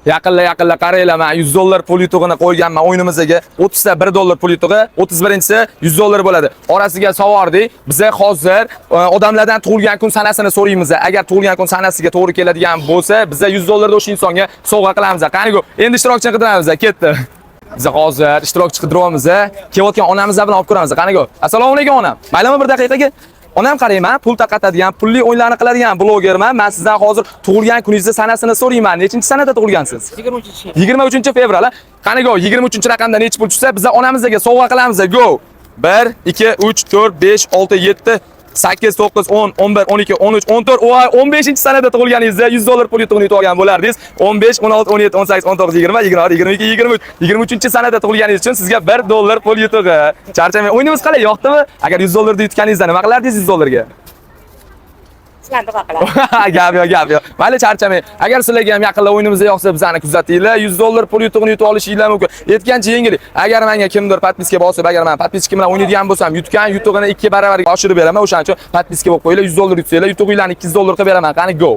Yaqinla qaranglar, men 100 dollar pul yutug'ini qo'yganman o'yinimizga. 30 ta 1 dollar pul yutug'i, 31-si 100 dollar bo'ladi. Orasiga sovordik. Biz hozir odamlardan tug'ilgan kun sanasini so'raymiz. Agar tug'ilgan kun sanasiga to'g'ri keladigan bo'lsa, biz 100 dollarni o'sha insonga sovg'a qilamiz. Qani-ku, endi ishtirokchi qidiramiz, ketdi. Biz hozir ishtirokchi qidiryapmiz. Kelayotgan onamiz bilan olib ko'ramiz. Qani-ku. Assalomu alaykum onam. Maylimi bir daqiqaga? Onam qarayman, pul taqatadigan, pulli o'yinlarni qiladigan blogerman. Men sizdan hozir tug'ilgan kuningizni sanasini so'rayman. Nechinchi sanada tug'ilgansiz? 23-fevral. Qani-go, 23-raqamda necha pul tushsa, biz onamizga sovg'a qilamiz. Go. 1 2 3 4 5 6 7 8 9 10 11 12 13 14 15-sanada tug'ilganingizda 100 dollar pul yutug'ini yutib olgan bo'lardingiz. 15 16 17 18 19 20 21 22 23 23-sanada tug'ilganingiz uchun sizga 1 dollar pul yutug'i. Charchamang. O'yinimiz qalay, yoqdimi? Agar 100 dollarni yutganingizda nima qilardingiz 100 dollarga? Gap yo'q. Mayli, charchamang. Agar sizlarga ham yaqinda o'yinimizda yoqsa, bizani kuzatinglar. 100 dollar pul yutug'ini yutib olishinglar mumkin. Yetgancha yengilik. Agar menga kimdir podpiska bosib, agar men podpiska bilan o'ynaydigan bo'lsam, yutgan yutug'ini 2 baravar oshirib beraman. O'shaning uchun podpiska bo'lib qo'yinglar. 100 dollar yutsanglar, yutug'inglarni 200 dollar qilib beraman. Qani, go.